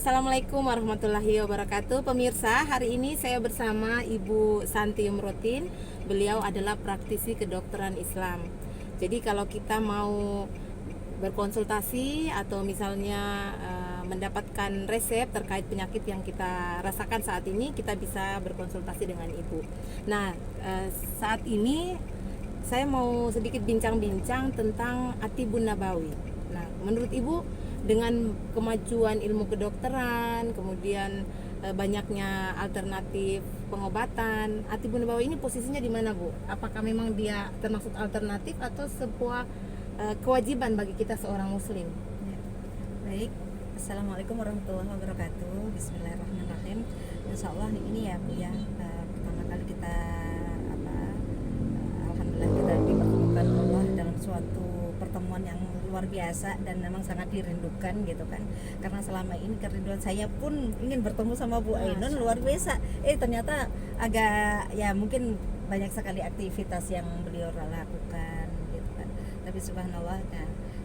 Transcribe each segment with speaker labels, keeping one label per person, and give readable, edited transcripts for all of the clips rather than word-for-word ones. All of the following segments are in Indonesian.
Speaker 1: Assalamualaikum warahmatullahi wabarakatuh. Pemirsa, hari ini saya bersama Ibu Santi Umrotin. Beliau adalah praktisi kedokteran Islam. Jadi kalau kita mau berkonsultasi atau misalnya mendapatkan resep terkait penyakit yang kita rasakan saat ini, kita bisa berkonsultasi dengan Ibu. Nah, saat ini saya mau sedikit bincang-bincang tentang Atibun Nabawi. Nah, menurut Ibu, dengan kemajuan ilmu kedokteran, kemudian banyaknya alternatif pengobatan, Atibun Nabawi ini posisinya di mana, Bu? Apakah memang dia termasuk alternatif atau sebuah kewajiban bagi kita seorang muslim?
Speaker 2: Ya. Baik, Assalamualaikum warahmatullahi wabarakatuh. Bismillahirrahmanirrahim. Insya Allah ini ya Bu ya, pertama kali kita alhamdulillah kita dipertemukan Allah dalam suatu pertemuan yang luar biasa dan memang sangat dirindukan gitu kan, karena selama ini kerinduan saya pun ingin bertemu sama Bu Ainun luar biasa. Ternyata agak ya mungkin banyak sekali aktivitas yang beliau lakukan gitu kan, tapi subhanallah.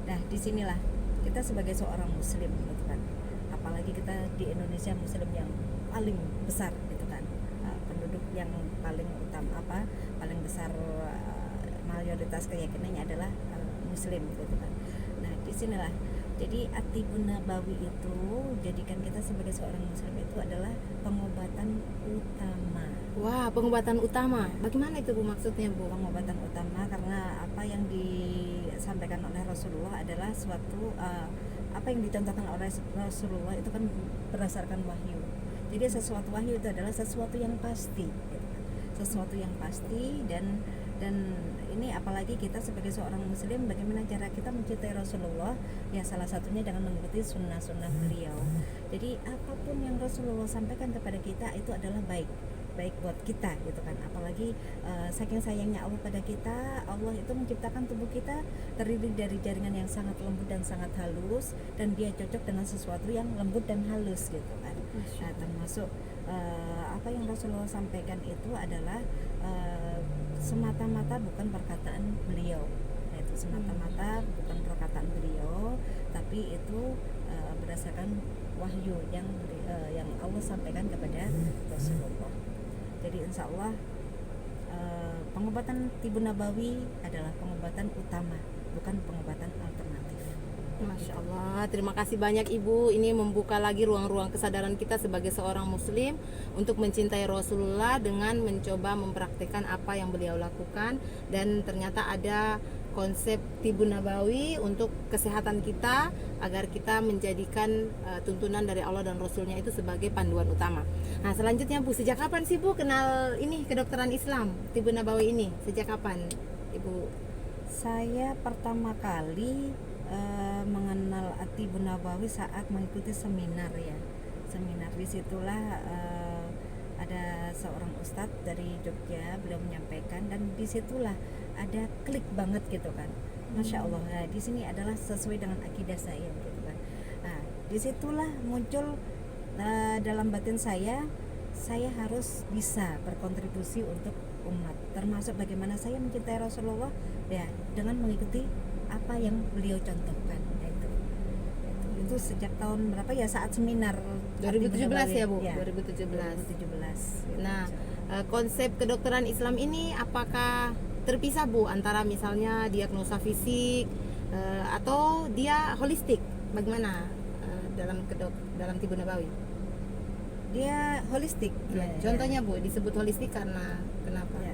Speaker 2: Nah disinilah kita sebagai seorang muslim gitu kan, apalagi kita di Indonesia muslim yang paling besar gitu kan, penduduk yang paling utama paling besar, mayoritas keyakinannya adalah muslim gitu kan. Nah disinilah jadi Atibun Nabawi itu jadikan kita sebagai seorang muslim itu adalah pengobatan utama.
Speaker 1: Wah, pengobatan utama. Bagaimana itu, Bu, maksudnya, Bu?
Speaker 2: Pengobatan utama karena apa yang disampaikan oleh Rasulullah adalah suatu apa yang dicontohkan oleh Rasulullah itu kan berdasarkan wahyu. Jadi sesuatu wahyu itu adalah sesuatu yang pasti gitu. Sesuatu yang pasti dan ini apalagi kita sebagai seorang muslim, bagaimana cara kita mencintai Rasulullah ya, salah satunya dengan mengikuti sunnah-sunnah beliau. Jadi apapun yang Rasulullah sampaikan kepada kita itu adalah baik buat kita gitu kan, apalagi saking sayangnya Allah pada kita, Allah itu menciptakan tubuh kita terdiri dari jaringan yang sangat lembut dan sangat halus, dan dia cocok dengan sesuatu yang lembut dan halus gitu kan. Nah termasuk apa yang Rasulullah sampaikan itu adalah semata-mata bukan perkataan beliau, itu semata-mata bukan perkataan beliau, tapi itu berdasarkan wahyu yang Allah sampaikan kepada Rasulullah. Jadi insya Allah pengobatan Atibun Nabawi adalah pengobatan utama, bukan pengobatan alternatif.
Speaker 1: Masya Allah, terima kasih banyak Ibu. Ini membuka lagi ruang-ruang kesadaran kita sebagai seorang muslim untuk mencintai Rasulullah dengan mencoba mempraktikkan apa yang beliau lakukan. Dan ternyata ada konsep Atibun Nabawi untuk kesehatan kita, agar kita menjadikan tuntunan dari Allah dan Rasulnya itu sebagai panduan utama. Nah selanjutnya, Bu, sejak kapan sih, Bu, kenal ini kedokteran Islam, Atibun Nabawi ini? Sejak kapan, Ibu?
Speaker 2: Saya pertama kali mengenal Atibun Nabawi saat mengikuti seminar ya. Seminar disitulah ada seorang ustadz dari Jogja, beliau menyampaikan, dan disitulah ada klik banget gitu kan. Masya Allah, nah, di sini adalah sesuai dengan akidah saya gitu kan. Nah disitulah muncul dalam batin saya harus bisa berkontribusi untuk umat, termasuk bagaimana saya mencintai Rasulullah ya dengan mengikuti apa yang beliau contohkan. Itu sejak tahun berapa ya, saat seminar
Speaker 1: 2017 ya, Bu?
Speaker 2: Ya,
Speaker 1: 2017. Nah,
Speaker 2: gitu.
Speaker 1: konsep kedokteran Islam ini apakah terpisah, Bu, antara misalnya diagnosa fisik atau dia holistik? Bagaimana dalam Atibun Nabawi?
Speaker 2: Dia holistik.
Speaker 1: Contohnya, Bu, disebut holistik karena kenapa?
Speaker 2: Ya,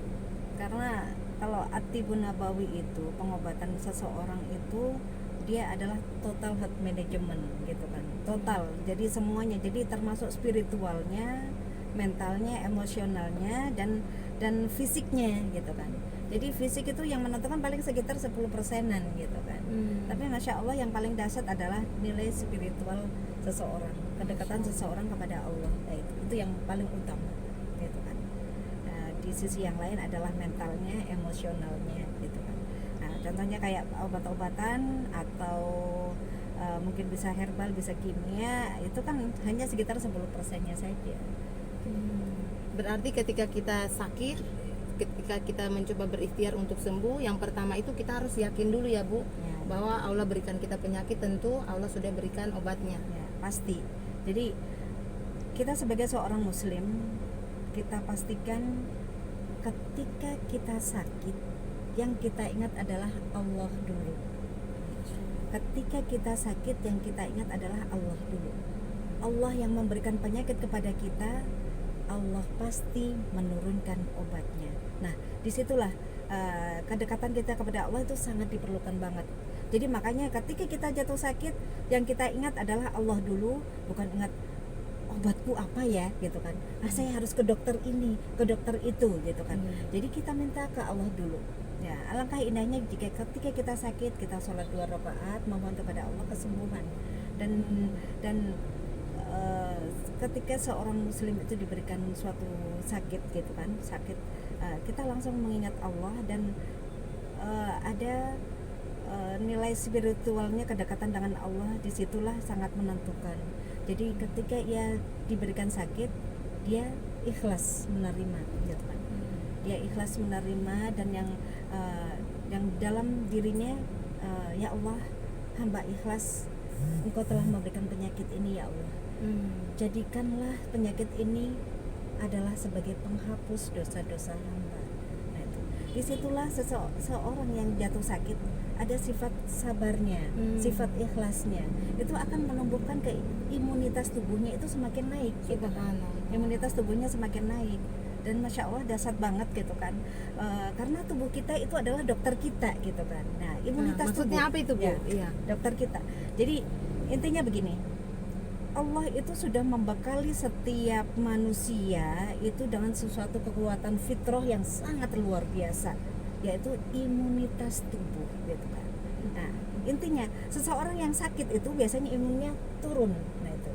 Speaker 2: karena kalau Atibun Nabawi itu pengobatan seseorang itu dia adalah total health management gitu kan, total. Jadi semuanya, jadi termasuk spiritualnya, mentalnya, emosionalnya, dan fisiknya gitu kan. Jadi fisik itu yang menentukan paling sekitar 10%-an gitu kan. Tapi masya Allah yang paling dahsyat adalah nilai spiritual seseorang, kedekatan seseorang kepada Allah. Itu yang paling utama gitu kan. Di sisi yang lain adalah mentalnya, emosionalnya gitu kan. Nah contohnya kayak obat-obatan atau mungkin bisa herbal, bisa kimia, itu kan hanya sekitar 10%-nya saja.
Speaker 1: Berarti ketika kita sakit, ketika kita mencoba berikhtiar untuk sembuh, yang pertama itu kita harus yakin dulu ya, Bu, bahwa Allah berikan kita penyakit, tentu Allah sudah berikan obatnya.
Speaker 2: Ya, pasti Jadi kita sebagai seorang muslim, kita pastikan ketika kita sakit, yang kita ingat adalah Allah dulu. Ketika kita sakit, yang kita ingat adalah Allah dulu. Allah yang memberikan penyakit kepada kita, Allah pasti menurunkan obatnya. Nah, disitulah kedekatan kita kepada Allah itu sangat diperlukan banget. Jadi makanya ketika kita jatuh sakit, yang kita ingat adalah Allah dulu, bukan ingat obatku apa ya gitu kan. Saya harus ke dokter ini, ke dokter itu gitu kan. Jadi kita minta ke Allah dulu. Ya, alangkah indahnya jika ketika kita sakit, kita sholat 2 rakaat memohon kepada Allah kesembuhan. Dan ketika seorang muslim itu diberikan suatu sakit gitu kan, kita langsung mengingat Allah dan ada nilai spiritualnya, kedekatan dengan Allah disitulah sangat menentukan. Jadi ketika ia diberikan sakit, dia ikhlas menerima gitu kan. Dia ikhlas menerima, dan yang dalam dirinya, ya Allah, hamba ikhlas, Engkau telah memberikan penyakit ini ya Allah. Jadikanlah penyakit ini adalah sebagai penghapus dosa-dosa hamba. Nah, itu. Disitulah seseorang yang jatuh sakit ada sifat sabarnya, sifat ikhlasnya. Itu akan menumbuhkan imunitas tubuhnya itu semakin naik. Gitu kan? Imunitas tubuhnya semakin naik. Dan masya Allah dahsyat banget gitu kan. Karena tubuh kita itu adalah dokter kita gitu kan. Nah, imunitas
Speaker 1: maksudnya
Speaker 2: tubuh.
Speaker 1: apa itu, Bu?
Speaker 2: Ya,
Speaker 1: Iya.
Speaker 2: dokter kita. Jadi intinya begini. Allah itu sudah membekali setiap manusia itu dengan sesuatu kekuatan fitrah yang sangat luar biasa, yaitu imunitas tubuh gitu kan. Nah, intinya seseorang yang sakit itu biasanya imunnya turun. Nah, itu.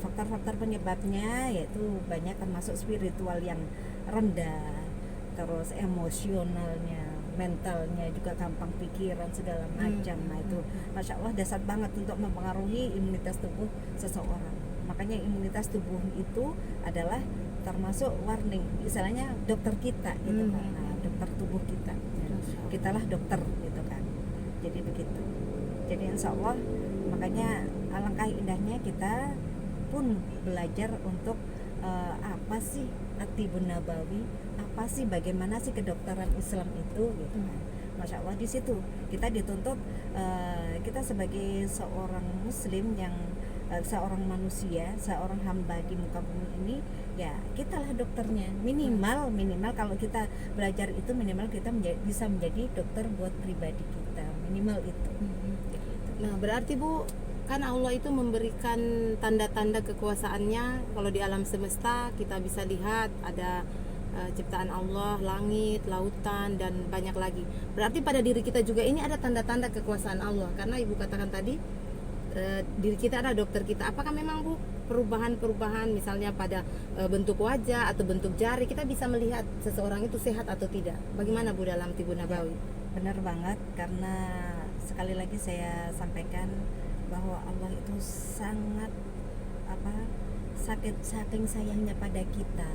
Speaker 2: Faktor-faktor penyebabnya yaitu banyak, termasuk spiritual yang rendah, terus emosionalnya, mentalnya juga gampang pikiran segala macam. Nah, itu masya Allah dasar banget untuk mempengaruhi imunitas tubuh seseorang. Makanya imunitas tubuh itu adalah termasuk warning, istilahnya dokter kita gitu kan. Nah, dokter tubuh kita, kitalah dokter gitu kan. Jadi begitu. Jadi insya Allah, makanya alangkah indahnya kita pun belajar untuk apa sih At-Tibun Nabawi, apa sih, bagaimana sih kedokteran Islam itu gitu kan. Masya Allah di situ kita dituntut, kita sebagai seorang muslim yang seorang manusia, seorang hamba di muka bumi ini, ya kitalah dokternya. Minimal kalau kita belajar itu, minimal kita bisa menjadi dokter buat pribadi kita, minimal itu.
Speaker 1: Nah, berarti Bu, kan Allah itu memberikan tanda-tanda kekuasaannya. Kalau di alam semesta kita bisa lihat ada ciptaan Allah, langit, lautan, dan banyak lagi. Berarti pada diri kita juga ini ada tanda-tanda kekuasaan Allah. Karena Ibu katakan tadi, diri kita adalah dokter kita. Apakah memang Bu, perubahan-perubahan misalnya pada bentuk wajah atau bentuk jari, kita bisa melihat seseorang itu sehat atau tidak? Bagaimana Bu dalam Tibun Nabawi?
Speaker 2: Benar banget, karena sekali lagi saya sampaikan bahwa Allah itu sangat saking sayangnya pada kita.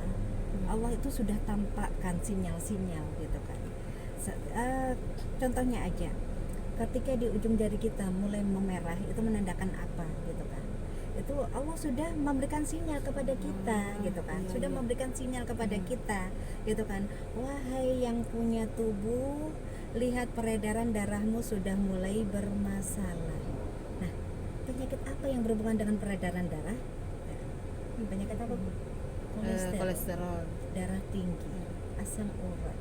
Speaker 2: Allah itu sudah tampakkan sinyal-sinyal gitu kan. Contohnya aja, ketika di ujung jari kita mulai memerah, itu menandakan apa gitu kan. Itu Allah sudah memberikan sinyal kepada kita gitu kan. Sudah memberikan sinyal kepada kita gitu kan. Wahai yang punya tubuh, lihat peredaran darahmu sudah mulai bermasalah. Nah, penyakit apa yang berhubungan dengan peredaran darah? Penyakit apa, Bu?
Speaker 1: Kolesterol,
Speaker 2: darah tinggi, asam urat,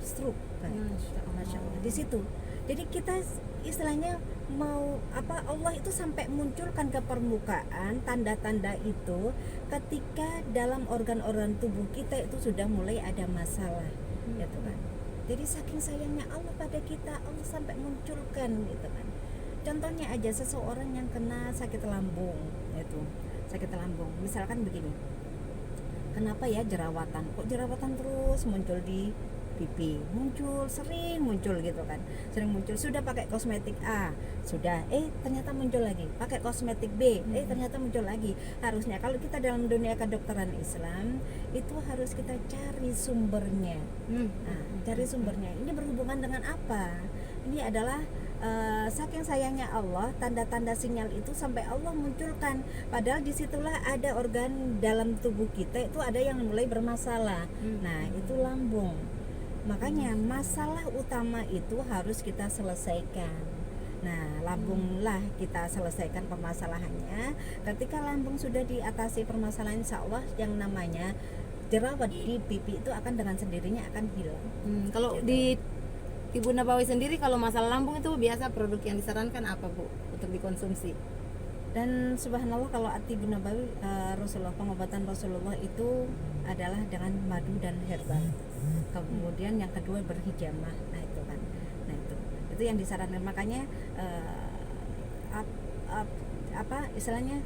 Speaker 2: stroke kan. Masya Allah. Di situ. Jadi kita istilahnya mau Allah itu sampai munculkan ke permukaan tanda-tanda itu ketika dalam organ-organ tubuh kita itu sudah mulai ada masalah, gitu kan. Jadi saking sayangnya Allah pada kita, Allah sampai munculkan gitu kan. Contohnya aja seseorang yang kena sakit lambung, itu sakit lambung. Misalkan begini, kenapa ya jerawatan? Kok jerawatan terus muncul di pipi? Sering muncul gitu kan. Sering muncul, sudah pakai kosmetik A, sudah ternyata muncul lagi. Pakai kosmetik B, ternyata muncul lagi. Harusnya kalau kita dalam dunia kedokteran Islam, itu harus kita cari sumbernya. Nah, cari sumbernya. Ini berhubungan dengan apa? Ini adalah saking sayangnya Allah, tanda-tanda sinyal itu sampai Allah munculkan. Padahal disitulah ada organ dalam tubuh kita itu ada yang mulai bermasalah. Nah, itu lambung. Makanya masalah utama itu harus kita selesaikan. Nah, lambunglah kita selesaikan permasalahannya. Ketika lambung sudah diatasi permasalahan, insya Allah yang namanya jerawat di pipi itu akan dengan sendirinya akan hilang.
Speaker 1: Kalau
Speaker 2: Gitu.
Speaker 1: di Ibu Nabawi sendiri kalau masalah lambung itu biasa produk yang disarankan apa Bu untuk dikonsumsi?
Speaker 2: Dan subhanallah kalau Ati Nabawi, Rasulullah, pengobatan Rasulullah itu adalah dengan madu dan herbal. Kemudian yang kedua berhijamah. Nah itu kan, nah itu yang disarankan. Makanya apa istilahnya,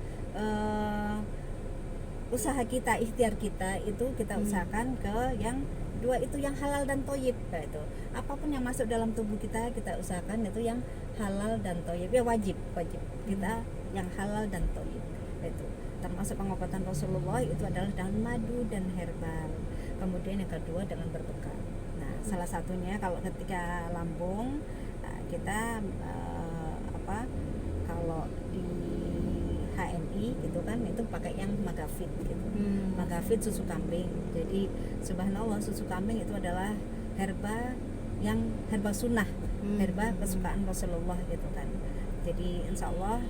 Speaker 2: usaha kita, ikhtiar kita itu kita usahakan ke yang dua itu, yang halal dan thoyyib. Nah, itu apapun yang masuk dalam tubuh kita usahakan itu yang halal dan thoyyib, ya wajib kita yang halal dan thoyyib. Itu termasuk pengobatan Rasulullah itu adalah dengan madu dan herbal. Kemudian yang kedua dengan berbekal. Nah, salah satunya kalau ketika lambung, kita kalau di HMI gitu kan itu pakai yang Magafit gitu. Magafit susu kambing. Jadi subhanallah susu kambing itu adalah herba sunnah, herba kesukaan Rasulullah gitu kan. Jadi insya Allah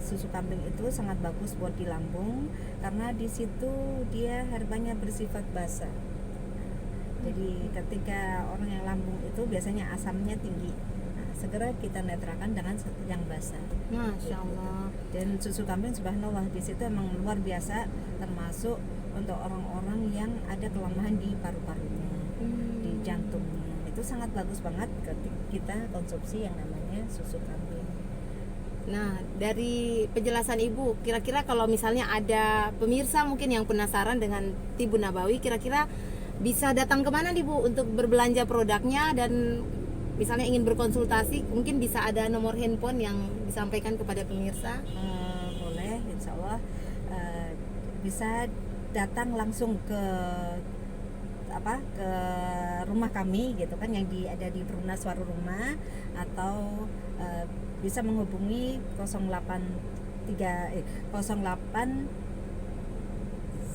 Speaker 2: susu kambing itu sangat bagus buat di lambung karena di situ dia herbanya bersifat basa. Jadi ketika orang yang lambung itu biasanya asamnya tinggi, segera kita netralkan dengan yang basah.
Speaker 1: Masya Allah.
Speaker 2: Dan susu kambing subhanallah di situ emang luar biasa, termasuk untuk orang-orang yang ada kelemahan di paru-parunya, di jantungnya. Itu sangat bagus banget ketika kita konsumsi yang namanya susu kambing.
Speaker 1: Nah, dari penjelasan Ibu, kira-kira kalau misalnya ada pemirsa mungkin yang penasaran dengan Tibu Nabawi, kira-kira bisa datang kemana nih Bu untuk berbelanja produknya, dan misalnya ingin berkonsultasi, mungkin bisa ada nomor handphone yang disampaikan kepada pemirsa?
Speaker 2: Boleh, insya Allah bisa datang langsung ke rumah kami gitu kan, yang ada di Perumnas Waruruma, atau bisa menghubungi 08 310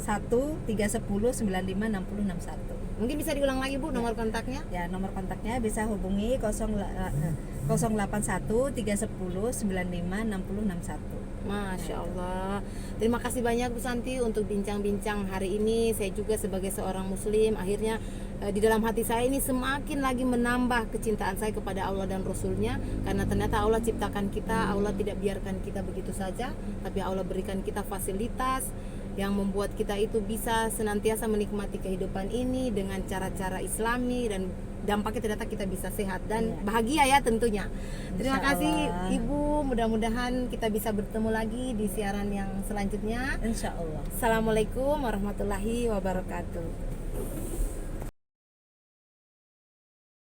Speaker 2: 95 60 61.
Speaker 1: Mungkin bisa diulang lagi Bu nomor kontaknya?
Speaker 2: Ya, nomor kontaknya bisa hubungi 081 310 95 60 61.
Speaker 1: Masya Allah. Terima kasih banyak Bu Santi untuk bincang-bincang hari ini. Saya juga sebagai seorang muslim, akhirnya di dalam hati saya ini semakin lagi menambah kecintaan saya kepada Allah dan Rasulnya. Karena ternyata Allah ciptakan kita, Allah tidak biarkan kita begitu saja, tapi Allah berikan kita fasilitas yang membuat kita itu bisa senantiasa menikmati kehidupan ini dengan cara-cara Islami, dan dampaknya ternyata kita bisa sehat dan bahagia ya tentunya. Terima kasih Ibu, mudah-mudahan kita bisa bertemu lagi di siaran yang selanjutnya.
Speaker 2: Insya Allah.
Speaker 1: Assalamualaikum warahmatullahi wabarakatuh.